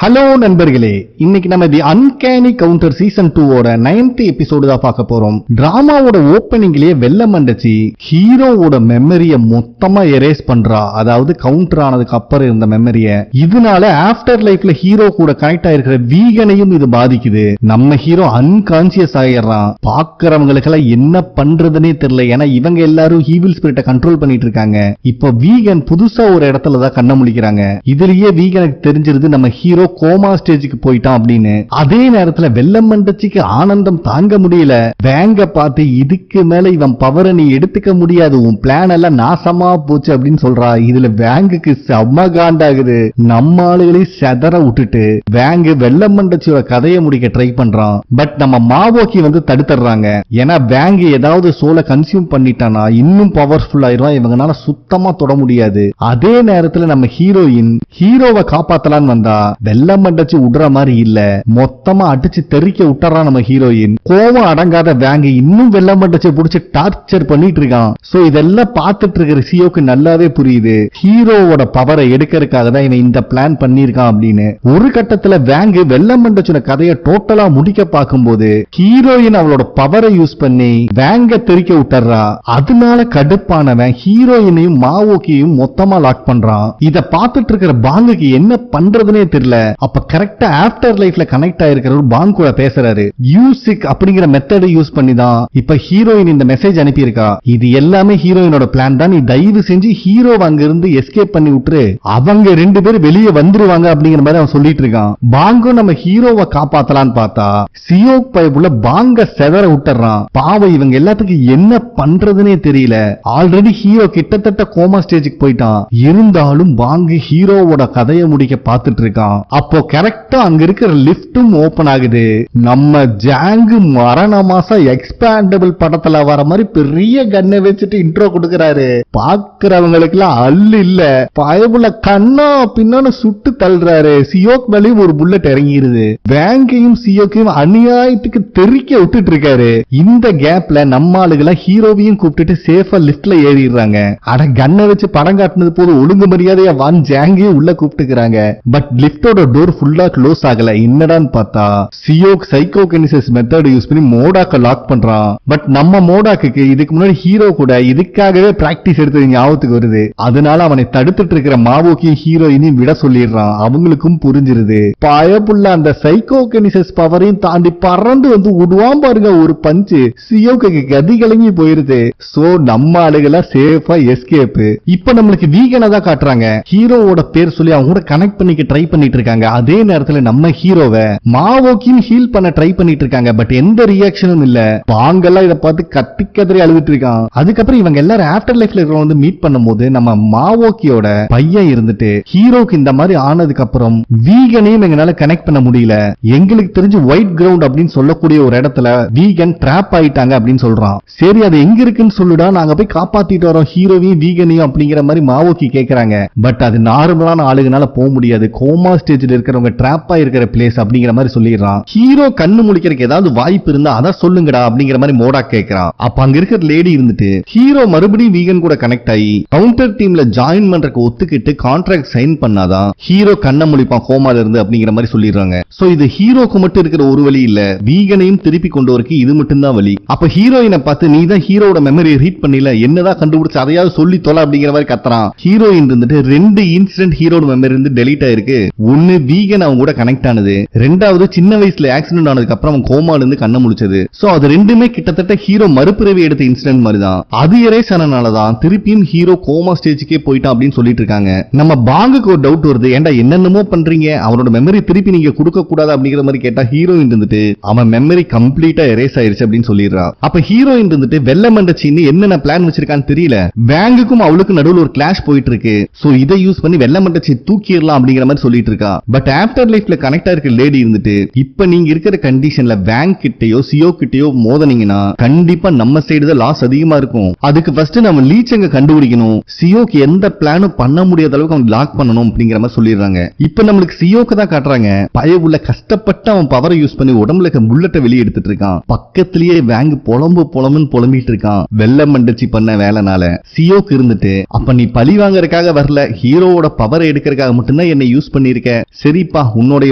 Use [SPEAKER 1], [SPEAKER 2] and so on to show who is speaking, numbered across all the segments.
[SPEAKER 1] Hello நண்பர்களே, இன்னைக்கு நம்ம தி அன்கேனி கவுண்டர் சீசன் 2 ஓட 9th எபிசோடு தான் பார்க்க போறோம். டிராமாவோட ஓப்பனிங்லயே வெள்ள மண்டச்சி ஹீரோவோட மெமரிய மொத்தமா எரேஸ் பண்றா. அதாவது கவுண்டர் ஆனதுக்கு அப்புறம் இருந்த மெமரிய. இதனால ஆஃப்டர் லைஃப்ல ஹீரோ கூட கனெக்ட் ஆயிருக்கிற வீகனையும் இது பாதிக்குது. நம்ம ஹீரோ அன்கான்சியஸ் ஆயிடுறான். பாக்குறவங்களுக்கு எல்லாம் என்ன பண்றதுன்னே தெரியல. ஏன்னா இவங்க எல்லாரும் ஈவில் ஸ்பிரிட்ட கண்ட்ரோல் பண்ணிட்டு இருக்காங்க. இப்ப வீகன் புதுசா ஒரு இடத்துல தான் கண்ண முழிக்கிறாங்க. இதுலயே வீகனுக்கு தெரிஞ்சிருது நம்ம ஹீரோ கோமா ஸ்டேஜுக்கு போயிட்டான் அப்படின்னு. அதே நேரத்துல வெள்ளம் மண்டச்சிக்கு ஆனந்தம் தாங்க முடியல. வேங்க பார்த்து இதுக்கு மேல இவன் பவரை நீ எடுத்துக்க முடியாது, உன் பிளான் எல்லாம் நாசமா போச்சு அப்படின்னு சொல்றா. இதுல வேங்குக்கு செம்ம காண்டாகுது. நம்ம ஆளுகளையும் செதற விட்டுட்டு வேங்கு வெள்ளம் மண்டச்சியோட கதையை முடிக்க ட்ரை பண்றான். பட் நம்ம மாவோக்கி வந்து தடுத்துறாங்க. ஏன்னா வேங்கு ஏதாவது சோலை கன்சியூம் பண்ணிட்டானா இன்னும் பவர்ஃபுல் ஆயிரும், இவங்கனால சுத்தமா தொட முடியாது. அதே நேரத்துல நம்ம ஹீரோயின் ஹீரோவை காப்பாத்தலான்னு வந்தா வெள்ளம் மண்டச்சு விடுற மாதிரி இல்ல, மொத்தமா அடிச்சு தெறிக்க விட்டுறான் நம்ம ஹீரோயின். கோவம் அடங்காத வேங்க இன்னும் வெள்ளம் மண்டச்சை புடிச்சு டார்ச்சர் பண்ணிட்டு இருக்கான். சோ இதெல்லாம் பார்த்துட்டு இருக்கிற சியோக்கு நல்லாவே புரியுது ஹீரோவோட பவரை எடுக்கிறதுக்காக தான் இவன் இந்த பிளான் பண்ணிருக்கான் அப்படின்னு. ஒரு கட்டத்துல வேங்கு வெள்ளம் மண்டச்சோட கதையை டோட்டலா முடிக்க பார்க்கும்போது ஹீரோயின் அவளோட பவரை யூஸ் பண்ணி வேங்க தெறிக்க விட்டுறா. அதனால கடுப்பானவன் ஹீரோயினையும் மாவோக்கியையும் மொத்தமா லாக் பண்றான். இத பார்த்துட்டு இருக்கிற பாங்குக்கு என்ன பண்றதுனே தெரியல. அப்ப கரெக்டா ஆஃப்டர் லைஃப்ல கனெக்ட் ஆயிருக்கிற பாங் கூட பேசுறாரு. யூசிக் அப்படிங்கிற மெத்தடை யூஸ் பண்ணி தான் இப்ப ஹீரோயின் இந்த மெசேஜ் அனுப்பி இருக்கா. இது எல்லாமே ஹீரோயினோட பிளான் தான். நீ தயவு செஞ்சு ஹீரோ அங்க இருந்து எஸ்கேப் பண்ணி விட்டுரு, அவங்க ரெண்டு பேரும் வெளியே வந்துருவாங்க அப்படிங்கிற மாதிரி அவன் சொல்லிட்டு இருக்கான். பாங்கும் நம்ம ஹீரோவை காப்பாத்தலான்னு பார்த்தா சியோக் பைப்புல பாங்க செதற விட்டுறான். பாவம் இவங்க எல்லாத்துக்கும் என்ன பண்றதுனே தெரியல. ஆல்ரெடி ஹீரோ கிட்டத்தட்ட கோமா ஸ்டேஜுக்கு போயிட்டான். இருந்தாலும் பாங்கு ஹீரோவோட கதையை முடிக்க பார்த்துட்டு இருக்கான். அப்போ கரெக்டா அங்க இருக்கிற லிப்டும் ஓபன் ஆகுது. நம்ம ஜாங்கு மரண மாசம் எக்ஸ்பேண்டபிள் படத்துல வர மாதிரி பெரிய கண்ணை வச்சுட்டு இன்ட்ரோ கொடுக்கறாரு. பாக்குறவங்களுக்கு எல்லாம் அல்லு இல்ல, பயபுல கண்ணா பின்னான்னு சுட்டு தள்ளுறாரு. சியோக் மேலேயும் ஒரு புல்லட் இறங்கிருது. வேங்கையும் சியோக்கையும் அநியாயத்துக்கு தெறிக்க விட்டுட்டு இருக்காரு. இந்த கேப்ல நம்ம ஆளுகளை ஹீரோவையும் கூப்பிட்டுட்டு சேஃபா லிப்ட்ல ஏறிடுறாங்க. அட கண்ணை வச்சு படம் காட்டினது போது ஒழுங்கு மரியாதையா வான் ஜாங்கையும் உள்ள கூப்பிட்டுக்கிறாங்க. பட் லிப்டோட டோர் ஃபுல்லா க்ளோஸ் ஆகல. என்னடான்னு பார்த்தா சியோக் சைக்கோகினிசிஸ் மெத்தட் யூஸ் பண்ணி மோடாக்க லாக் பண்றான். பட் நம்ம மோடாக்கு இதுக்கு முன்னாடி ஹீரோ கூட இதுக்காகவே பிராக்டிஸ் எடுத்தது ஞாபகத்துக்கு வருது. அதனால அவனை தடுத்துட்டு இருக்கிற மாவோக்கியும் ஹீரோயினையும் விட சொல்லிடுறான். அவங்களுக்கும் புரிஞ்சிருது. பயப்புள்ள அந்த சைக்கோகினிசிஸ் பவரையும் தாண்டி பறந்து வந்து விடுவான் பாருங்க ஒரு பஞ்சு. சியோக்கு கதி கலங்கி போயிருது. சோ நம்ம ஆளுகளா சேஃபா எஸ்கேப். இப்ப நம்மளுக்கு வீகனை தான் காட்டுறாங்க. ஹீரோவோட பேர் சொல்லி அவங்க கூட கனெக்ட் பண்ணிக்க ட்ரை பண்ணிட்டு இருக்காங்க. அதே நேரத்துல நம்ம ஹீரோவை மாவோக்கியும் ஹீல் பண்ண ட்ரை பண்ணிட்டு இருக்காங்க. பட் எந்த ரியாக்ஷனும் இல்ல. பாங்கெல்லாம் இத பார்த்து கத்தி கதறி அழுதுட்டு இருக்கான். அதுக்கப்புறம் இவங்க எல்லாரும் ஆஃப்டர் லைஃப்ல வந்து மீட் பண்ணும்போது நம்ம மாவோக்கியோட பையன் இருந்துட்டு ஹீரோக்கு இந்த மாதிரி ஆனதுக்கு அப்புறம் வீகனையும் எங்களால கனெக்ட் பண்ண முடியல, எங்களுக்கு தெரிஞ்சு ஒயிட் கிரவுண்ட் அப்படின்னு சொல்லக்கூடிய ஒரு இடத்துல வீகன் டிராப் ஆயிட்டாங்க அப்படின்னு சொல்றான். சரி அது எங்க இருக்குன்னு சொல்லுடா, நாங்க போய் காப்பாத்திட்டு வரோம் ஹீரோவையும் வீகனையும் அப்படிங்கிற மாதிரி மாவோக்கி கேக்குறாங்க. பட் அது நார்மலான ஆளுகனால போக முடியாது, கோமா ஸ்டேஜ்ல இருக்கிறவங்க டிராப்பா இருக்கிற பிளேஸ் அப்படிங்கிற மாதிரி சொல்லிடுறான். ஹீரோ கண்ணு முழிக்கிறதுக்கு ஏதாவது வாய்ப்பு இருந்தா அத சொல்லுங்கடா அப்படிங்கிற மாதிரி மோடா கேக்குறான். அப்ப அங்க இருக்கிற லேடி இருந்துட்டு ஹீரோ மறுபடியும் வீகன் கூட கனெக்ட் ஆகி கவுண்டர் டீம்ல ஜாயின் பண்றதுக்கு ஒத்துக்கிட்டு கான்ட்ராக்ட் சைன் பண்ணாதான் ஹீரோ கண்ண முழிப்பான் கோமால இருந்து அப்படிங்கிற மாதிரி சொல்லிடுறாங்க. சோ இது ஹீரோக்கு மட்டும் இருக்கிற ஒரு வழி இல்ல, வீகனையும் திருப்பி கொண்டு வரக்கு இது மட்டும் தான் வழி. அப்ப ஹீரோயினை பார்த்து நீ தான் ஹீரோட மெமரியை ரீட் பண்ணல, என்னதான் கண்டுபிடிச்சு அதையாவது சொல்லி தொலை அப்படிங்கிற மாதிரி கத்துறான். ஹீரோயின் இருந்துட்டு ரெண்டு இன்சிடென்ட் ஹீரோட மெமரி இருந்து டெலீட் ஆயிருக்கு. ஒன்னு வீகன் அவங்க கூட கனெக்ட் ஆனது, ரெண்டாவது சின்ன வயசுல ஆக்சிடென்ட் ஆனதுக்கு அப்புறம் அவன் கோமால இருந்து கண்ண முழிச்சது. சோ அது ரெண்டுமே கிட்டத்தட்ட ஹீரோ மறுபிறவி எடுத்த இன்சிடென்ட் மாதிரி தான். அது எரேஸ் ஆனனாலதான் திருப்பியும் ஹீரோ கோமா ஸ்டேஜுக்கே போயிட்டான் அப்படின்னு சொல்லிட்டு இருக்காங்க. நம்ம பாங்குக்கு ஒரு டவுட் வருது, ஏன்டா என்னென்னமோ பண்றீங்க, அவனோட மெமரி திருப்பி நீங்க கொடுக்க கூடாது அப்படிங்கிற மாதிரி கேட்டா ஹீரோயின் இருந்துட்டு அவன் மெமரி கம்ப்ளீட்டா எரேஸ் ஆயிருச்சு அப்படின்னு சொல்லிடுறா. அப்ப ஹீரோயின் இருந்துட்டு வெள்ள மண்டச்சின்னு என்னென்ன பிளான் வச்சிருக்கான்னு தெரியல. வேங்குக்கும் அவளுக்கு நடுவில் ஒரு கிளாஷ் போயிட்டு இருக்கு. சோ இதை யூஸ் பண்ணி வெள்ள மண்டச்சி தூக்கிடலாம் அப்படிங்கிற மாதிரி சொல்லிட்டு இருக்கா. பட் ஆஃப்டர் லைஃப்ல கனெக்ட் ஆயிருக்க லேடி இருந்துட்டு இப்ப நீங்க இருக்கிற கண்டிஷன்ல வேங் கிட்டயோ சியோ கிட்டயோ மோதனீங்கன்னா கண்டிப்பா நம்ம சைடு தான் லாஸ் அதிகமா இருக்கும். அதுக்கு ஃபர்ஸ்ட் நம்ம லீச்சங்க கண்டுபிடிக்கணும். சியோக்கு எந்த பிளானும் பண்ண முடியாத அளவுக்கு அவன் லாக் பண்ணணும் அப்படிங்கிற மாதிரி சொல்லிடுறாங்க. இப்ப நம்மளுக்கு சியோக்கு தான் காட்டுறாங்க. பயவுள்ள கஷ்டப்பட்டு அவன் பவரை யூஸ் பண்ணி உடம்புல இருக்க புல்லட்டை வெளியே எடுத்துட்டு இருக்கான். பக்கத்திலேயே வேங் புலம்புன்னு புலம்பிட்டு இருக்கான். வெள்ள மண்டச்சி பண்ண வேலைனால சியோக்கு இருந்துட்டு அப்ப நீ பழி வாங்கறதுக்காக வரல, ஹீரோவோட பவரை எடுக்கிறதுக்காக மட்டும்தான் என்னை யூஸ் பண்ணிருக்க, சரிப்பா உன்னோட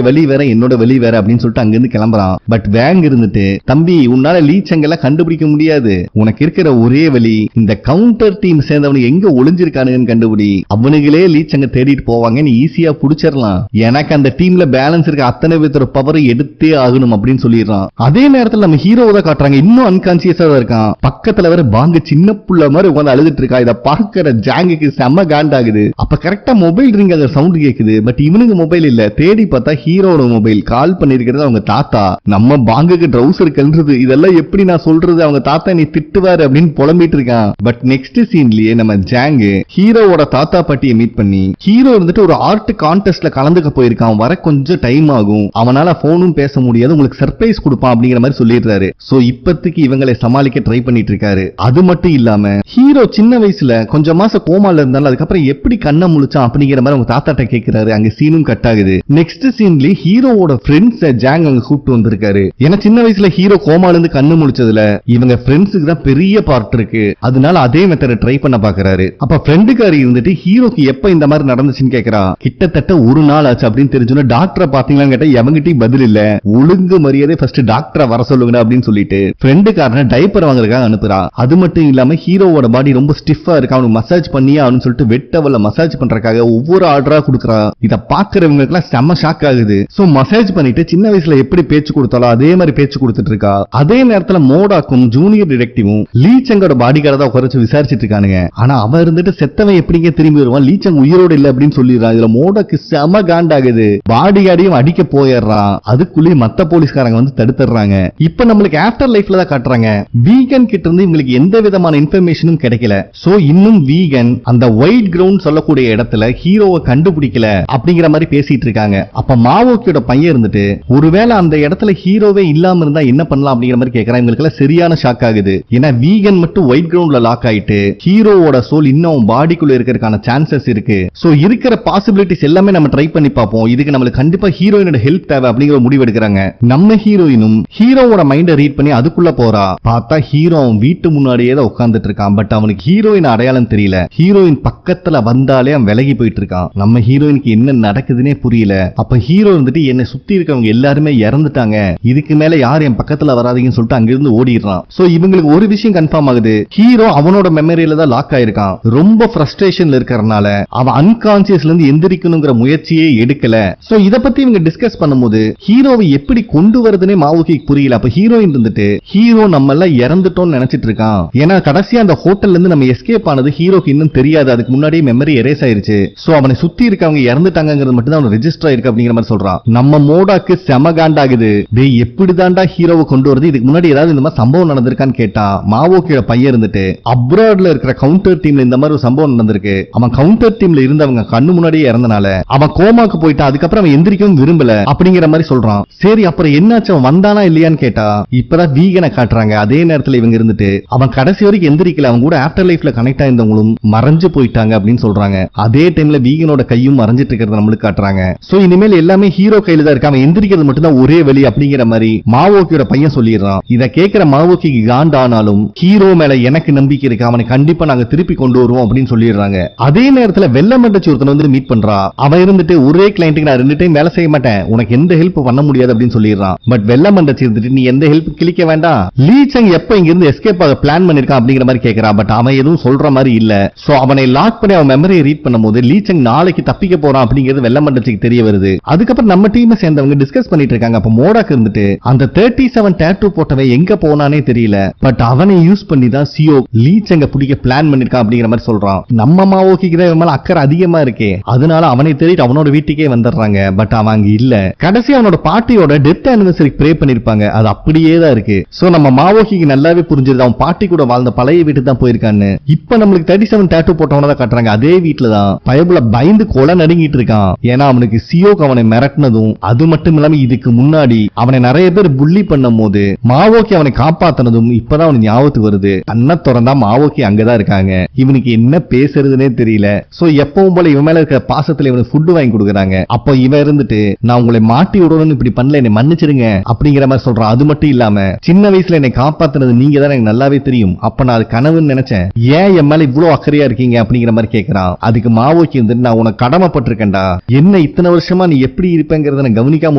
[SPEAKER 1] வழி வேற என்னோட வழி வேற அப்படின்னு சொல்லிட்டு அங்கிருந்து கிளம்புறான். பட் வேங் இருந்துட்டு, தம்பி உன்னால லீ செங்கெல்லாம் கண்டுபிடிக்க முடியாது, உனக்கு இருக்கிற ஒரே வழி இந்த கவுண்டர் டீம் சேர்ந்தவனுக்கு எங்க ஒளிஞ்சிருக்கானுன்னு கண்டுபிடி, அவனுங்களே லீ செங்க தேடிட்டு போவாங்க, நீ ஈஸியா புடிச்சிடலாம், எனக்கு அந்த டீம்ல பேலன்ஸ் இருக்க அத்தனை பேர்த்தோட பவரை எடுத்தே ஆகணும் அப்படின்னு சொல்லிடுறான். அதே நேரத்தில் நம்ம ஹீரோவை தான் காட்டுறாங்க, இன்னும் அன்கான்சியஸா தான் இருக்கான். பக்கத்துல வர பாங்க சின்ன புள்ள மாதிரி உட்காந்து அழுதுட்டு இருக்கா. இதை பார்க்கிற ஜாங்குக்கு செம்ம காண்டாகுது. அப்ப கரெக்டா மொபைல் ரிங் அந்த சவுண்ட் கேக்குது. பட் இவனுக்கு மொபைல் இல்ல, தேடி பார்த்தா ஹீரோட மொபைல். கால் பண்ணிருக்கிறது அவங்க தாத்தா. நம்ம பாங்குக்கு ட்ரௌசர் கல்றது, இதெல்லாம் எப்படி நான் சொல்றது, அவங்க தாத்தா நீ திட்டுவாரு அப்படின்னு புலம்பிட்டு இருக்கான். பட் நெக்ஸ்ட் சீன்லயே நம்ம ஜாங்கு ஹீரோவோட தாத்தா பாட்டியை மீட் பண்ணி, ஹீரோ இருந்துட்டு ஒரு ஆர்ட் கான்டெஸ்ட்ல கலந்துக்க போயிருக்கான், வர கொஞ்சம் டைம் ஆகும், அவனால போனும் பேச முடியாது, உங்களுக்கு சர்ப்ரைஸ் கொடுப்பான் அப்படிங்கிற மாதிரி சொல்லிடுறாரு. சோ இப்பத்துக்கு இவங்களை சமாளிக்க ட்ரை பண்ணிட்டு இருக்காரு. அது மட்டும் இல்லாம ஹீரோ சின்ன வயசுல கொஞ்சம் மாசம் கோமால இருந்தாலும் அதுக்கப்புறம் எப்படி கண்ணை முழிச்சான் அப்படிங்கிற மாதிரி அவங்க தாத்தாட்ட கேட்கிறாரு. அங்க சீனும் கட் ஆகுது. நெக்ஸ்ட் சீன்ல ஹீரோவோட ஃப்ரெண்ட்ஸ் ஜாங் அங்க கூப்பிட்டு வந்திருக்காரு. ஏன்னா சின்ன வயசுல ஹீரோ கோமால இருந்து கண்ணு முழிச்சதுல இவங்க ஃப்ரெண்ட்ஸுக்கு தான் பெரிய பார்ட் இருக்கு, அதனால அதே மெத்தட ட்ரை பண்ண பாக்குறாரு. அப்ப ஃப்ரெண்டுக்காரி இருந்துட்டு ஹீரோக்கு எப்ப இந்த மாதிரி நடந்துச்சுன்னு கேக்குறா. கிட்டத்தட்ட ஒரு நாள் ஆச்சு அப்படின்னு தெரிஞ்சோன்னா டாக்டரை பாத்தீங்களான்னு கேட்டா எவங்கிட்டையும் பதில் இல்ல. ஒழுங்கு மரியாதை ஃபர்ஸ்ட் டாக்டரை வர சொல்லுங்க அப்படின்னு சொல்லிட்டு ஃப்ரெண்டுக்காரன டைப்பர் வாங்குறதுக்காக அனுப்புறா. அது மட்டும் இல்லாம ஹீரோவோட பாடி ரொம்ப ஸ்டிஃபா இருக்கு, அவனுக்கு மசாஜ் பண்ணியா அப்படின்னு சொல்லிட்டு வெட்டவல்ல மசாஜ் பண்றதுக்காக ஒவ்வொரு ஆர்டரா கொடுக்குறா. இத பாக்குறவங்களுக்கு எல்லாம் செம்ம ஷாக் ஆகுது. சோ மசாஜ் பண்ணிட்டு சின்ன வயசுல எப்படி பேச்சு கொடுத்தாலும் அதே மாதிரி பேச்சு கொடுத்துட்டு இருக்கா. அதே நேரத்துல மோடாக்கும் ஜூனியர் டிடெக்டிவும் லீச்சங்கோட பாடி கார்டை குறைச்சு விசாரிச்சுட்டு இருக்கானுங்க. ஆனா அவன் இருந்துட்டு செத்தவன் எப்படிங்க திரும்பி வருவான், லீச்சங் உயிரோடு இல்ல அப்படின்னு சொல்லிடுறான். இதுல மோடாக்கு செம காண்டாகுது. பாடி கார்டையும் அடிக்க போயிடுறான். அதுக்குள்ளேயே மத்த போலீஸ்காரங்க வந்து தடுத்துறாங்க. இப்ப நம்மளுக்கு ஆஃப்டர் லைஃப்ல தான் காட்டுறாங்க. வீகன் கிட்ட இருந்து இவங்களுக்கு எந்த விதமான இன்ஃபர்மேஷனும் கிடைக்கல. சோ இன்னும் வீகன் அந்த ஒயிட் கிரவுண்ட் சொல்லக்கூடிய இடத்துல ஹீரோவை கண்டுபிடிக்கல அப்படிங்கிற மாதிரி பேசிட்டு இருக்காங்க. அப்ப மாவோக்கியோட பையன் இருந்துட்டு ஒருவேளை அந்த இடத்துல ஹீரோவே இல்லாம இருந்தா என்ன பண்ணலாம் அப்படிங்கிற மாதிரி கேட்கறான். இவங்களுக்கு எல்லாம் சரியான ஷாக் ஆகுது. ஏன்னா வீகன் மட்டும் ஒயிட் கிரவுண்ட்ல லாக் ஆயிட்டு ஹீரோவோட சோல் இன்னும் பாடிக்குள்ள இருக்கிறதுக்கான சான்சஸ் இருக்கு. சோ இருக்கிற பாசிபிலிட்டிஸ் எல்லாமே நம்ம ட்ரை பண்ணி பார்ப்போம். இதுக்கு நம்மளுக்கு கண்டிப்பா ஹீரோயினோட ஹெல்ப் தேவை அப்படிங்கிற முடிவு எடுக்கிறாங்க. நம்ம ஹீரோயினும் ஹீரோவோட மைண்ட ரீட் பண்ணி அதுக்குள்ள போறா. பார்த்தா ஹீரோ வீட்டு முன்னாடியே தான் உட்கார்ந்துட்டு இருக்கான். பட் அவனுக்கு ஹீரோயின் அடையாளம் தெரியல. ஹீரோயின் பக்கத்துல வந்தாலே அவன் விலகி போயிட்டு இருக்கான். நம்ம ஹீரோயினுக்கு என்ன நடக்குதுன்னே புரியல. அப்ப ஹீரோ வந்துட்டு என்னை சுத்தி இருக்கவங்க எல்லாருமே இறந்துட்டாங்க, இதுக்கு மேல யார் என் பக்கத்துல வராதீங்கன்னு சொல்லிட்டு அங்கிருந்து ஓடிடுறான். சோ இவங்களுக்கு ஒரு விஷயம் கன்ஃபார்ம் ஆகுது, ஹீரோ அவனோட மெமரியில தான் லாக் ஆயிருக்கான். ரொம்ப ஃப்ரஸ்ட்ரேஷன்ல இருக்கறனால அவன் அன்கான்சியஸ்ல இருந்து எந்திரிக்கணுங்கிற முயற்சியே எடுக்கல. சோ இத பத்தி இவங்க டிஸ்கஸ் பண்ணும்போது ஹீரோவை எப்படி கொண்டு வரதுனே மாவுக்கு புரியல. அப்ப ஹீரோயின் இருந்துட்டு ஹீரோ நம்ம எல்லாம் இறந்துட்டோம்னு நினைச்சிட்டு இருக்கான். ஏன்னா கடைசியா அந்த ஹோட்டல்ல இருந்து நம்ம எஸ்கேப் ஆனது ஹீரோக்கு இன்னும் தெரியாது, அதுக்கு முன்னாடியே மெமரி எரேஸ் ஆயிருச்சு. சோ அவனை சுத்தி இருக்கவங்க இறந்துட்டாங்கிறது மட்டும் தான் அவன் ரெஜிஸ்டர் ஆயிருக்கு அப்படிங்கிற மாதிரி சொல்றான். நம்ம மோடாக்கு செம காண்டாகுது. டேய் எப்படிதான்டா ஹீரோவை கொண்டு வரது, இதுக்கு முன்னாடி ஏதாவது இந்த மாதிரி சம்பவம் நடந்திருக்கான்னு கேட்டா மாவோக்கியோட பையன் இருந்துட்டு அப்ராட்ல இருக்கிற கவுண்டர் டீம்ல இந்த மாதிரி ஒரு சம்பவம் நடந்திருக்கு, அவன் கவுண்டர் டீம்ல இருந்தவங்க கண்ணு முன்னாடியே இறந்தனால அவன் கோமாக்கு போயிட்டான், அதுக்கப்புறம் அவன் எந்திரிக்கவும் விரும்பல அப்படிங்கிற மாதிரி சொல்றான். சரி அப்புறம் என்னாச்சு, அவன் வந்தானா இல்லையான்னு கேட்டா இப்பதான் வீகனை காட்டுறாங்க. அதே நேரத்துல இவங்க இருந்துட்டு அவன் கடைசி வரைக்கும் எந்திரிக்கல, அவங்க கூட ஆஃப்டர் லைஃப்ல கனெக்ட் ஆயிருந்தவங்களும் மறைஞ்சு போயிட்டாங்க அப்படின்னு சொல்றாங்க. அதே டைம்ல வீகனோட கையும் மறைஞ்சிட்டு இருக்கிறத நம்மளுக்கு காட்டுறாங்க. சோ இனிமேல் எல்லாமே ஹீரோ கையில தான் இருக்கு, அவன் எந்திரிக்கிறது மட்டும் தான் ஒரே வழி அப்படிங்கிற மாதிரி மாவோக்கியோட பையன் சொல்லிடுறான். இத கேட்கிற மாவோக்கி காண்டானாலும் ஹீரோ மேல எனக்கு நம்பிக்கை இருக்கு, அவனை கண்டிப்பா நாங்க திருப்பி கொண்டு வருவோம் அப்படின்னு சொல்லிடுறாங்க. அதே நேரத்துல வெள்ளமண்டச்சி ஒருத்தன் வந்து மீட் பண்றா. அவன் இருந்துட்டு ஒரே கிளையண்ட்டுக்கு நான் 2 டைம் வேலை செய்ய மாட்டேன், உனக்கு எந்த ஹெல்ப் பண்ண முடியாது அப்படின்னு சொல்லிடுறான். பட் வெள்ளமண்டச்சி இருந்துட்டு நீ எந்த ஹெல்ப் கிளிக்க வேண்டாம், லீச்சங் எப்ப இங்க இருந்து எஸ்கேப் ஆக பிளான் பண்ணிருக்கான் அப்படிங்கிற மாதிரி கேட்கறான். பட் அவன் எதுவும் சொல்ற மாதிரி இல்ல. சோ அவனை லாக் பண்ணி அவன் மெமரியை ரீட் பண்ணும்போது லீச்சங் நாளைக்கு தப்பிக்க போறான் அப்படிங்கிறது வெள்ளமண்டச்சிக்கு தெரிய வருது. அதுக்கப்புறம் நம்ம டீமை சேர்ந்தவங்க டிஸ்கஸ் பண்ணிட்டு இருக்காங்க. அப்ப மோடாக்கு இருந்துட்டு அந்த 37 டேட்டூ போட்டவன் எங்க போனானே தெரியல, பட் அவனை யூஸ் பண்ணி தான் சியோ லீச்சங்க பிடிக்க பிளான் பண்ணிருக்கான் அப்படிங்கிற மாதிரி சொல்றான். நம்ம மாவோக்கிக்கு தான் மேல அக்கறை அதிகமா இருக்கே, அதனால அவனை தேடிட்டு அவனோட வீட்டுக்கே வந்துடுறாங்க. பட் அவன் அங்க இல்ல. கடைசி அவனோட பாட்டியோட டெத் ஆனிவர்சரி ப்ரே பண்ணிருப்பாங்க, அது அப்படியே தான் இருக்கு. சோ நம்ம மாவோக்கிக்கு நல்லாவே புரிஞ்சிருது அவன் பாட்டி கூட வாழ்ந்த பழைய வீட்டுக்கு தான் போயிருக்கான்னு. இப்ப நம்மளுக்கு 37 டேட்டூ போட்டவன தான் காட்டுறாங்க. அதே வீட்டுல தான் பயபுல பயந்து கொலை நடுங்கிட்டு இருக்கான். ஏன்னா அவனுக்கு சியோக்கு அவனை மிரட்டினதும் அது மட்டும் இல்லாம இதுக்கு முன்னாடி அவனை நிறைய பேர் புள்ளி பண்ணும் போது மாவோக்கி அவனை காப்பாத்தினதும் இப்பதான் அவனுக்கு ஞாபகத்துக்கு வருது. அண்ணா திறந்தா மாவோக்கி அங்கதான் இருக்காங்க. இவனுக்கு என்ன பேசுறதுன்னே தெரியல. சோ எப்பவும் போல இவன் மேல இருக்கிற பாசத்துல இவனுக்கு ஃபுட் வாங்கி கொடுக்குறாங்க. அப்ப இவன் இருந்துட்டு நான் உங்களை மாட்டி விடணும்னு இப்படி பண்ணல, என்னை மன்னிச்சிருங்க அப்படிங்கிற மாதிரி சொல்றான். அது மட்டும் இல்லாம சின்ன வயசுல என்னை காப்பாத்தினது நீங்க தான் எனக்கு நல்லாவே தெரியும், அப்ப நான் அது கனவுன்னு நினைச்சேன், ஏன் என் மேல இவ்வளவு அக்கறையா இருக்கீங்க அப்படிங்கிற மாதிரி கேட்கிறான். அதுக்கு மாவோக்கி வந்துட்டு நான் உனக்கு கடமைப்பட்டிருக்கேன்டா, என்ன இத்தனை வருஷமா நீ எப்படி இருப்பேங்கிறத நான் கவனிக்காம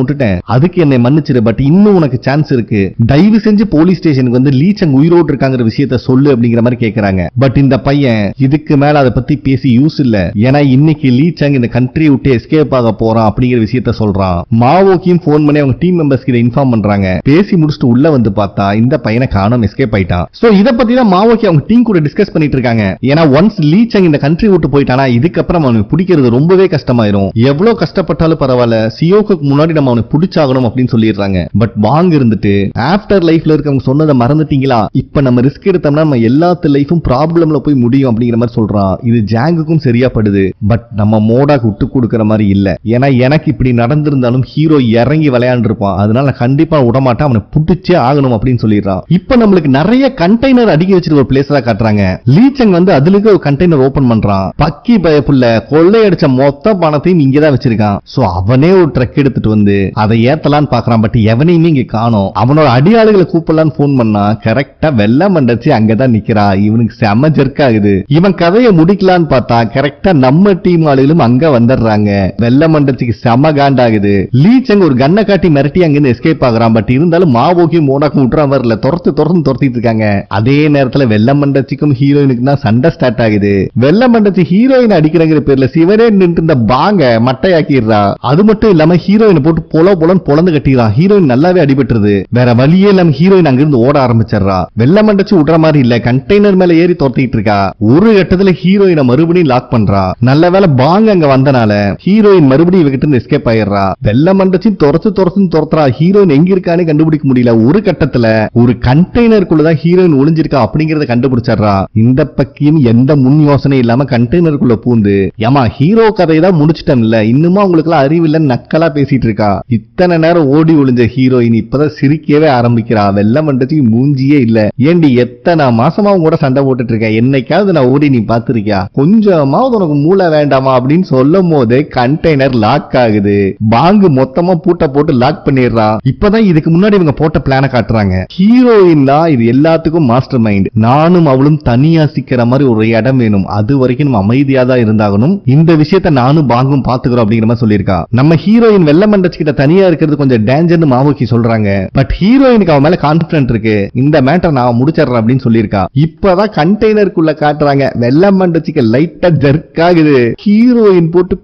[SPEAKER 1] விட்டுட்டேன், அதுக்கு என்னை மன்னிச்சிரு, பட் இன்னும் உனக்கு சான்ஸ் இருக்கு, தயவு செஞ்சு போலீஸ் ஸ்டேஷனுக்கு வந்து லீ சங் உயிரோடு இருக்காங்கிற விஷயத்த சொல்லு அப்படிங்கிற மாதிரி கேக்குறாங்க. பட் இந்த பையன் இதுக்கு மேல அதை பத்தி பேசி யூஸ் இல்ல, ஏன்னா இன்னைக்கு லீ சங் இந்த கண்ட்ரி விட்டு எஸ்கேப் ஆக போறான் அப்படிங்கிற விஷயத்த சொல்றான். மாவோக்கியும் போன் பண்ணி அவங்க டீம் மெம்பர்ஸ் கிட்ட இன்ஃபார்ம் பண்றாங்க. பேசி முடிச்சுட்டு உள்ள வந்து பார்த்தா இந்த பையனை காணோம், எஸ்கேப் ஆயிட்டான். சோ இத பத்தி தான் மாவோக்கி அவங்க டீம் கூட டிஸ்கஸ் பண்ணிட்டு இருக்காங்க. ஏன்னா ஒன்ஸ் லீ சங் இந்த கண்ட்ரி விட்டு போயிட்டானா இதுக்கப்புறம் அவனுக்கு பிடிக்கிறது ரொம்பவே கஷ்டமாயிரும். எவ்வளவு கஷ்டப்பட்டாலும் பரவாயில்ல, சியோக்கு முன்னாடி நம்ம அவனை பிடிச்சாகணும் அப்படின்னு சொல்லிடுறாங்க. பட் வாங்க இருந்துட்டு ஆஃப்டர் லைஃப்ல இருக்கவங்க சொன்னதை மறந்துட்டீங்களா, இப்ப நம்ம ரிஸ்க் எடுத்தோம்னா நம்ம எல்லாத்து லைஃபும் ப்ராப்ளம்ல போய் முடியும் அப்படிங்கிற மாதிரி சொல்றான். இது ஜாங்குக்கும் சரியா படுது. பட் நம்ம மோடாக்கு விட்டு கொடுக்கிற மாதிரி இல்ல, ஏன்னா எனக்கு இப்படி நடந்திருந்தாலும் ஹீரோ இறங்கி விளையாண்டு இருப்பான், அதனால கண்டிப்பா விடமாட்டான், அவனை பிடிச்சே ஆகணும் அப்படின்னு சொல்லிடுறான். இப்ப நம்மளுக்கு நிறைய கண்டெய்னர் அடிக்க வச்சிருக்க ஒரு பிளேஸ் தான் காட்டுறாங்க. லீ சங் வந்து அதுலக்கு ஒரு கண்டெய்னர் ஓபன் பண்றான். பக்கி பயப்புள்ள கொள்ளையடிச்ச மொத்த பணத்தையும் இங்கதான் வச்சிருக்கான். சோ அவனே ஒரு ட்ரக் எடுத்துட்டு வந்து அதை ஏத்தலான்னு பாக்குறான். பட் எவனையுமே இங்க காணோம். அவனோட அடியாளுகளை கூப்பிடலான்னு போன் பண்ணா கரெக்டா வெள்ள மண்டச்சி அங்கதான் நிக்கிறா. இவனுக்கு செம ஜெர்க் ஆகுது. இவன் கதையை முடிக்கலான்னு பார்த்தா கரெக்டா நம்ம டீம் ஆளுகளும் அங்க வந்துடுறாங்க. வெள்ள மண்டச்சிக்கு செம காண்டாகுது. லீ சங் ஒரு கண்ணை காட்டி மிரட்டி அங்கிருந்து எஸ்கேப் ஆகுறான். பட் இருந்தாலும் மாவோக்கியும் மோடாக்கும் விட்டுறான் வரல, துரத்திட்டு இருக்காங்க. அதே நேரத்துல வெள்ள மண்டச்சிக்கும் ஹீரோயினுக்கு தான் சண்டை ஸ்டார்ட் ஆகுது. வெள்ள மண்டச்சி ஹீரோயின் அடிக்கிறங்கிற பேர்ல சிவரே நின்று இந்த பாங்க மட்டையாக்கிடுறா. அது மட்டும் இல்லாம ஹீரோயினை போட்டு பொலன்னு பொலந்து கட்டிடுறான். ஹீரோயின் நல்லாவே அடிபட்டுருது. வேற வழியே இல்லாம ஹீரோயின் அங்கிருந்து ஓட ஆரம்பிச்சிடறா. வெள்ள மண்டச்சி விடுற மாதிரி இல்ல, கண்டெய்னர் மேல ஏறி துரத்திட்டு இருக்கா. ஒரு கட்டத்துல ஹீரோயினை மறுபடியும் லாக் பண்றா. நல்ல வேலை பாங்க அங்க வந்தனால ஹீரோயின் மறுபடியும் இவகிட்ட இருந்து எஸ்கேப் ஆயிடுறா. வெள்ள மண்டச்சி துரத்துறா. ஹீரோயின் எங்க இருக்கானே கண்டுபிடிக்க முடியல. ஒரு கட்டத்துல ஒரு கண்டெய்னருக்குள்ளதான் ஹீரோயின் ஒளிஞ்சிருக்கா அப்படிங்கறத கண்டுபிடிச்சிடுறா. இந்த பக்கியும் எந்த முன் யோசனை இல்லாம கண்டெய்னருக்குள்ள பூந்து ஏமா ஹீரோ கதையை தான் முடிச்சிட்டேன்ல, இன்னுமா உங்களுக்கு எல்லாம் அறிவில்லைன்னு நக்கலா பேசிட்டு இருக்கா. இத்தனை நேரம் ஓடி ஒளிஞ்ச ஹீரோயின் இப்பதான் சிரிக்கவே ஆரம்பிக்கிறா. வெள்ள மண்டச்சி மூஞ்சியே இல்ல. ஏண்டி எத்தனை மாசமா கூட சண்டை போட்டுட்டு இருக்க, என்னைக்காவது நான் ஓடி நீ பாத்திருக்கியா, கொஞ்சமாவது உனக்கு மூளை வேண்டாமா அப்படின்னு சொல்லும் போது கண்டெய்னர் லாக் ஆகுது. பாங்கு மொத்தமா பூட்ட போட்டு லாக் பண்ணிடுறா. இப்பதான் இதுக்கு முன்னாடி இவங்க போட்ட பிளான காட்டுறாங்க. ஹீரோயின் தான் இது எல்லாத்துக்கும் மாஸ்டர் மைண்ட். நானும் அவளும் தனியா சிக்கிற மாதிரி ஒரு இடம் வேணும், அது வரைக்கும் நம்ம அமைதியா தான் இருந்தாகணும், இந்த விஷயத்தை நானும் பாங்கும் பாத்துக்கிறோம் அப்படிங்கிற மாதிரி சொல்லியிருக்கா. நம்ம ஹீரோயின் வெள்ள மண்டச்சி கிட்ட தனியா இருக்கிறது கொஞ்சம் டேஞ்சர்னு மாவோக்கி சொல்றாங்க. பட் ஹீரோயினுக்கு அவன் மேல கான்பிடன்ட் இருக்கு, இந்த மேட்டர் நான் முடிச்சிடறேன் அப்படின்னு சொல்லியிருக்கா. இப்பதான் கண்டெய்னருக்குள்ள காட்டுறாங்க. வெள்ள மண்டச்சிக்கு லைட்டா ஜர்க் ஆகுது. ஹீரோயின் போட்டு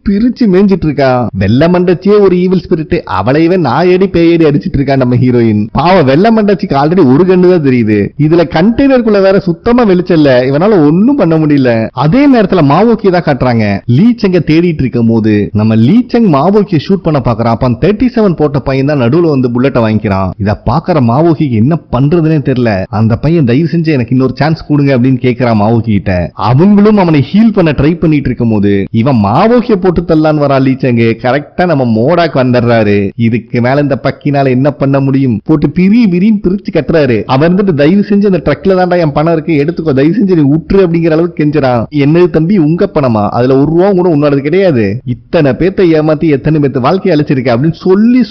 [SPEAKER 1] பிரிச்சு மேஞ்சிட்டு இருக்கா. வெள்ள மண்டச்சியே ஒரு ஈவில் ஸ்பிரிட், அவளையவே நாயடி பேயடி அடிச்சிட்டு இருக்கா நம்ம ஹீரோயின். பாவம் வெள்ள மண்டச்சிக்கு ஆல்ரெடி ஒரு கண்ணு தான் தெரியுது. இதுல கண்டெய்னருக்குள்ள வேற சுத்தமா வெளிச்சல்ல, இவனால ஒன்னும் பண்ண முடியல. அதே நேரத்துல மாவோக்கி தான் காட்டுறாங்க. லீ சங்க தேடிட்டு இருக்கும் போது நம்ம லீ சங் மாவோக்கிய ஷூட் பண்ண பாக்குறான். அப்ப 37 போட்ட பையன் தான் நடுவுல வந்து புல்லட்ட வாங்கிக்கிறான். இத பாக்குற மாவோக்கிக்கு என்ன பண்றதுன்னே தெரியல. அந்த பையன் தயவு செஞ்சு எனக்கு இன்னொரு சான்ஸ் கொடுங்க அப்படின்னு கேட்கிறான் மாவோக்கி கிட்ட. அவங்களும் அவனை ஹீல் பண்ண ட்ரை பண்ணிட்டு இருக்கும் போது இவன் மாவோக்கிய போட்டு தள்ளான்னு வரா. லீ சங் கரெக்டா நம்ம மோடாக்கு வந்துடுறாரு. இதுக்கு மேல இந்த பக்கினால என்ன பண்ண முடியும், போட்டு பிரிச்சு கட்டுறாரு. அவன் இருந்துட்டு தயவு செஞ்சு அந்த ட்ரக்ல தான்டா என் பணம் இருக்கு, எடுத்துக்கோ, தயவு செஞ்சு நீ உற்று அப்படிங்கிற அளவுக்கு கெஞ்சுறான். என்னது தம்பி உங்க பணமா, அதுல ஒரு ரூபா கூட உன்னோடது கிடையாது, இத்தனை பேத்தை ஏமாத்தி எத்தனை பேத்து வாழ்க்கை அழிச்சிருக்க அப்படின்னு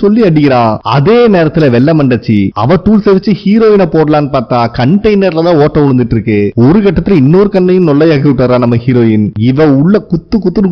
[SPEAKER 1] சொல்லி அடிக்கிறான். அதே நேரத்துல வெள்ள மண்டச்சி அவ டூல்ஸ் வச்சு ஹீரோயினை போடலான்னு பார்த்தா கண்டெய்னர்ல தான் ஓட்ட விழுந்துட்டு இருக்கு. ஒரு கட்டத்துல இன்னொரு கண்ணையும் நொல்லையாக்கி விட்டுறா நம்ம ஹீரோயின். இவ உள்ள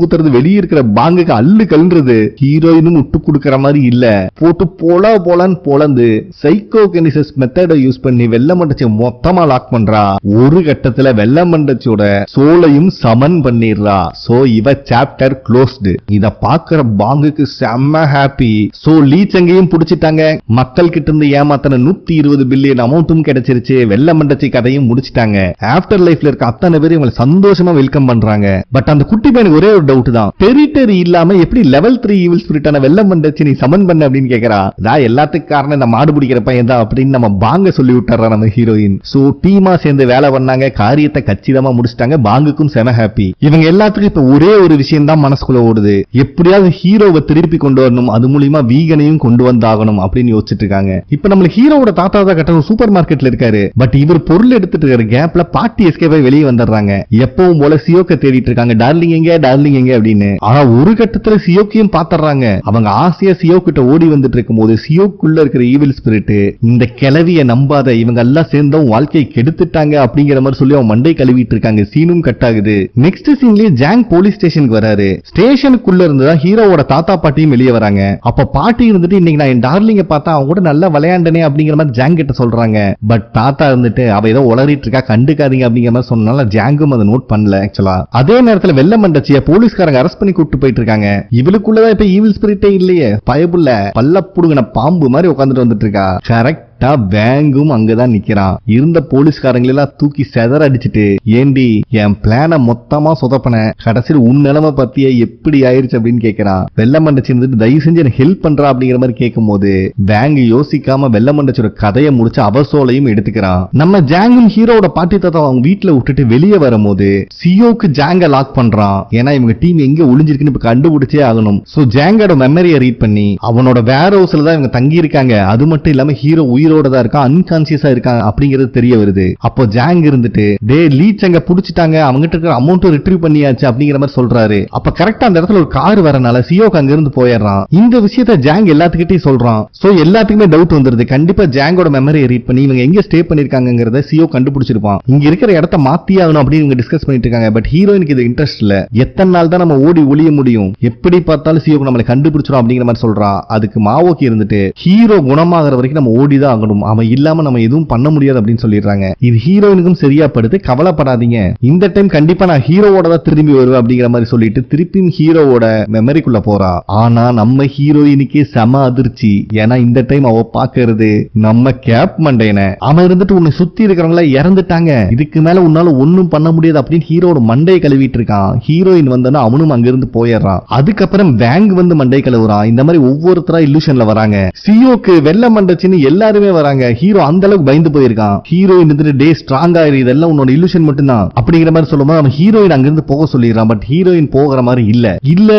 [SPEAKER 1] குத்துறது வெளியே இருக்கிற பாங்குக்கு அல்லு கல்றது. ஹீரோயினும் விட்டு கொடுக்கற மாதிரி இல்ல, போட்டு போலான்னு பொளந்து சைக்கோகினிசிஸ் மெத்தட யூஸ் பண்ணி வெள்ள மண்டச்சி மொத்தமா லாக் பண்றா. ஒரு கட்டத்துல வெள்ள மண்டச்சியோட சோலையும் சமன் பண்ணிடுறா. சோ இவ சாப்டர் க்ளோஸ்டு. இத பாக்குற பாங்குக்கு செம்ம ஹாப்பி. சோ லீ சங்கையும் புடிச்சிட்டாங்க. மக்கள் கிட்ட இருந்து ஏமாத்தன 120 பில்லியன் அமௌண்ட்டும் கிடைச்சிருச்சு. வெள்ள மண்டச்சி கதையும் முடிச்சிட்டாங்க. ஆஃப்டர் லைஃப்ல இருக்க அத்தனை பேர் இவங்களை சந்தோஷமா வெல்கம் பண்றாங்க. பட் அந்த குட்டி பையனுக்கு ஒரே ஒரு டவுட் தான், டெரிட்டரி இல்லாம எப்படி லெவல் 3 ஈவில் ஸ்பிரிட்டான வெள்ள மண்டச்சி நீ சமன் பண்ண அப்படின்னு கேக்குறா. எல்லாத்துக்கும் காரணம் இந்த மாடு பிடிக்கிற பையன் தான் அப்படின்னு நம்ம பாங்க சொல்லி விட்டுறா நம்ம ஹீரோயின். சோ டீமா சேர்ந்து வேலை பண்ணாங்க, காரியத்தை கச்சிதமா முடிச்சிட்டாங்க. பாங்குக்கும் செம ஹாப்பி. இவங்க எல்லாத்துக்கும் இப்ப ஒரே ஒரு விஷயம் தான் மனசுக்குள்ள ஓடுது, எப்படியாவது ஹீரோவை திருப்பி கொண்டு வரணும், அது மூலியமா வீகனையும் கொண்டு வந்தாகணும் அப்படின்னு யோசிச்சுட்டு இருக்காங்க. இப்ப நம்ம ஹீரோவோட தாத்தா தான் கட்ட சூப்பர் மார்க்கெட்ல இருக்காரு. பட் இவர் பொருள் எடுத்துட்டு இருக்கிற கேப்ல பாட்டி எஸ்கேப் ஆகி வெளியே வந்துடுறாங்க. எப்பவும் போல சியோக்க தேடிட்டு இருக்காங்க, டார்லிங் எங்க அப்படின்னு. ஒரு கட்டத்துல சியோக்கையும் பாத்துறாங்க. அவங்க ஆசையா சியோ கிட்ட ஓடி வந்துட்டு இருக்கும் போது சியோக்குள்ள இருக்கிற ஈவில் ஸ்பிரிட் இந்த கிளவிய நம்பாத, இவங்க எல்லாம் சேர்ந்து வாழ்க்கையை கெடுத்துட்டாங்க அப்படிங்கிற மாதிரி சொல்லி அவன் மண்டை கழுவிட்டு இருக்காங்க. சீனும் கட் ஆகுது. நெக்ஸ்ட் சீன்லயே ஜாங் போலீஸ் ஸ்டேஷனுக்கு வராரு. ஸ்டேஷனுக்குள்ள இருந்துதான் ஹீரோவோட தாத்தா பாட்டியும் வெளியே வராங்க. அப்ப பாட்டி இருந்துட்டு இன்னைக்கு நான் என் டார்லிங்க பார்த்தா அவங்க கூட நல்லா விளையாண்டனே அப்படிங்கிற மாதிரி ஜாங் கிட்ட சொல்றாங்க. பட் தாத்தா இருந்துட்டு அவ ஏதோ உளறிட்டு இருக்கா, கண்டுக்காதீங்க அப்படிங்கிற மாதிரி சொன்னால ஜாங்கும் அதை நோட் பண்ணல. ஆக்சுவலா அதே நேரத்துல வெள்ள மண்டச்சிய போலீஸ்காரங்க அரெஸ்ட் பண்ணி கூப்பிட்டு போயிட்டு இருக்காங்க. இவளுக்குள்ளதான் இப்ப ஈவில் ஸ்பிரிட்டே இல்லையே, பயபுள்ள பல்ல புடுங்கின பாம்பு மாதிரி உட்காந்துட்டு வந்துட்டு இருக்கா. கரெக்ட் வேங்கும் அங்கதான் நிக்கிறான். இருந்த போலீஸ்காரங்களெல்லாம் தூக்கி செதற அடிச்சுட்டு, ஏண்டி என் பிளான மொத்தமா சொதப்பன, கடைசியில் உன் நிலைமை பத்திய எப்படி ஆயிருச்சு அப்படின்னு கேட்கிறான். வெள்ளமண்டச்சி இருந்துட்டு தயவு செஞ்சு எனக்கு ஹெல்ப் பண்றா அப்படிங்கிற மாதிரி கேட்கும் போது வேங் யோசிக்காம வெள்ளமண்டச்சோட கதையை முடிச்சு அவசோலையும் எடுத்துக்கிறான். நம்ம ஜாங்கும் ஹீரோட பாட்டி தாத்தா அவங்க வீட்டுல விட்டுட்டு வெளியே வரும்போது சியோக்கு ஜாங்க லாக் பண்றான். ஏன்னா இவங்க டீம் எங்க ஒளிஞ்சிருக்குன்னு இப்ப கண்டுபிடிச்சே ஆகணும். சோ ஜாங்கோட மெமரியை ரீட் பண்ணி அவனோட வேர் ஹவுஸ்ல தான் இவங்க தங்கி இருக்காங்க. அது மட்டும் இல்லாம ஹீரோ உயிரோட தான் இருக்கான், அன்கான்சியஸா இருக்கான் அப்படிங்கிறது தெரிய வருது. அப்போ ஜாங் இருந்துட்டு டே லீச் அங்க புடிச்சிட்டாங்க, அவங்ககிட்ட இருக்கிற அமௌண்ட் ரிட்ரீவ் பண்ணியாச்சு அப்படிங்கிற மாதிரி சொல்றாரு. அப்ப கரெக்டா அந்த இடத்துல ஒரு கார் வரனால சியோக்கு அங்க இருந்து போயிடுறான். இந்த விஷயத்தை ஜாங் எல்லாத்துக்கிட்டையும் சொல்றான். சோ எல்லாத்துக்குமே டவுட் வந்துருது. கண்டிப்பா ஜாங்கோட மெமரியை ரீட் பண்ணி இவங்க எங்க ஸ்டே பண்ணிருக்காங்கிறத சியோ கண்டுபிடிச்சிருப்பான். இங்க இருக்கிற இடத்த மாத்தி ஆகணும் அப்படின்னு இவங்க டிஸ்கஸ் பண்ணிட்டு இருக்காங்க. பட் ஹீரோயினுக்கு இது இன்ட்ரெஸ்ட் இல்ல. எத்தனை நாள் தான் நம்ம ஓடி ஒளிய முடியும், எப்படி பார்த்தாலும் சியோக்கு நம்மளை கண்டுபிடிச்சிடும் அப்படிங்கிற மாதிரி சொல்றான். அதுக்கு மாவோக்கி இருந்துட்டு ஹீரோ குணமாகற வரைக்கும் நம்ம ஓடிதான் ஆகணும், அவன் இல்லாம நம்ம எதுவும் பண்ண முடியாது அப்படின்னு சொல்லிடுறாங்க. இது ஹீரோயினுக்கும் சரியா படுத்து, கவலைப்படாதீங்க, இந்த டைம் கண்டிப்பா நான் ஹீரோவோட தான் திரும்பி வருவேன் அப்படிங்கிற மாதிரி சொல்லிட்டு திருப்பியும் ஹீரோவோட மெமரிக்குள்ள போறா. ஆனா நம்ம ஹீரோயினுக்கே செம அதிர்ச்சி. ஏன்னா இந்த டைம் அவ பாக்குறது நம்ம கேப் மண்டையனை. அவன் இருந்துட்டு உன்னை சுத்தி இருக்கிறவங்கள இறந்துட்டாங்க, இதுக்கு மேல உன்னால ஒன்னும் பண்ண முடியாது அப்படின்னு ஹீரோட மண்டையை கழுவிட்டு இருக்கான். ஹீரோயின் வந்தோன்னா அவனும் அங்கிருந்து போயிடுறான். அதுக்கப்புறம் வேங் வந்து மண்டை கழுவுறான். இந்த மாதிரி ஒவ்வொருத்தரா இல்லூஷன்ல வராங்க. சியோக்கு வெள்ள மண்டச்சின்னு எல்லாருமே வராங்க. ஹீரோ அந்த அளவுக்கு பயந்து போயிருக்கான். ஹீரோயின் இருந்துட்டு டே ஸ்ட்ராங் ஆயிரு, இதெல்லாம் உன்னோட இல்லூஷன் மட்டும்தான் அப்படிங்கிற மாதிரி சொல்லும்போது அவன் ஹீரோயின் அங்கிருந்து போக சொல்லிடுறான். பட் ஹீரோயின் போகிற மாதிரி இல்ல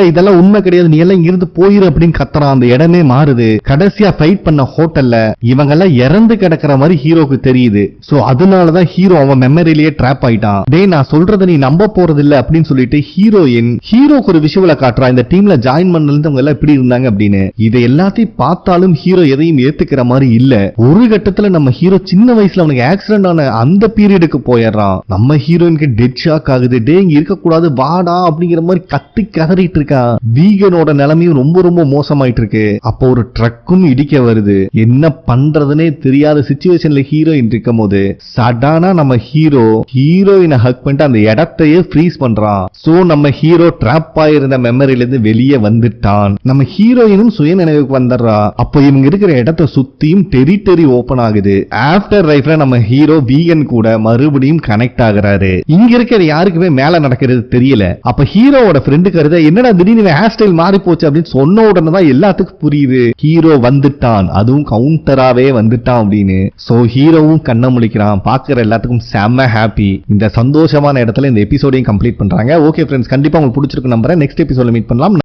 [SPEAKER 1] இதெல்லாம் உண்மை கிடையாது, நீ எல்லாம் இங்கிருந்து போயிரு அப்படின்னு கத்துறான். அந்த இடமே மாறுது. கடைசியா ஃபைட் பண்ண ஹோட்டல்ல இவங்க எல்லாம் இறந்து கிடக்கிற மாதிரி ஹீரோக்கு தெரியுது. சோ அதனாலதான் ஹீரோ அவன் மெமரியிலேயே ட்ராப் ஆயிட்டான். டே நான் சொல்றத நீ நம்ப போறது இல்ல அப்படின்னு சொல்லிட்டு ஹீரோயின் ஹீரோக்கு ஒரு விஷுவலை காட்டுறா. இந்த டீம்ல ஜாயின் பண்ணல அவங்க எல்லாம் எப்படி இருந்தாங்க அப்படின்னு. இதை எல்லாத்தையும் பார்த்தாலும் ஹீரோ எதையும் ஏத்துக்கிற மாதிரி இல்ல. ஒரு கட்டத்துல நம்ம ஹீரோ சின்ன வயசுல அவனுக்கு ஆக்சிடென்ட் ஆன அந்த பீரியடுக்கு போயிடுறான். நம்ம ஹீரோயினுக்கு டெட் ஷாக் ஆகுது. டே இங்க இருக்க கூடாது வாடா அப்படிங்கிற மாதிரி கத்தி கதறிட்டு இருக்கா. வீகனோட நிலைமையும் ரொம்ப ரொம்ப மோசமாயிட்டு இருக்கு. அப்போ ஒரு ட்ரக்கும் இடிக்க வருது. என்ன பண்றதுன்னே தெரியாத சிச்சுவேஷன்ல ஹீரோயின் இருக்கும் போது சடானா நம்ம ஹீரோயினை ஹக் பண்ணிட்டு அந்த இடத்தையே ஃப்ரீஸ் பண்றான். சோ நம்ம ஹீரோ ட்ராப் ஆயிருந்த மெமரியில இருந்து வெளியே வந்துட்டான். நம்ம ஹீரோயினும் சுய நினைவுக்கு வந்துடுறா. அப்போ இவங்க இருக்கிற இடத்தை சுத்தியும் டெரிட்டரி ஓபன் ஆகுது. ஆஃப்டர் லைஃப்ல நம்ம ஹீரோ வீகன் கூட மறுபடியும் கனெக்ட் ஆகுறாரு. இங்க இருக்கிற யாருக்குமே மேல நடக்கிறது தெரியல. அப்ப ஹீரோவோட ஃப்ரெண்டு கருத என்னடா திடீர்னு ஹேர் ஸ்டைல் மாறி போச்சு அப்படின்னு சொன்ன உடனே தான் எல்லாத்துக்கும் புரியுது ஹீரோ வந்துட்டான், அதுவும் கவுண்டராவே வந்துட்டான் அப்படின்னு. சோ ஹீரோவும் கண்ண முழிக்கிறான். பாக்குற எல்லாத்துக்கும் செம்ம ஹாப்பி. இந்த சந்தோஷமான இடத்துல இந்த எபிசோடையும் கம்ப்ளீட் பண்றாங்க. ஓகே ஃப்ரெண்ட்ஸ், கண்டிப்பா உங்களுக்கு பிடிச்சிருக்கு நம்புறேன். நெக்ஸ்ட் எபிசோட்ல மீட் பண்ணலாம்.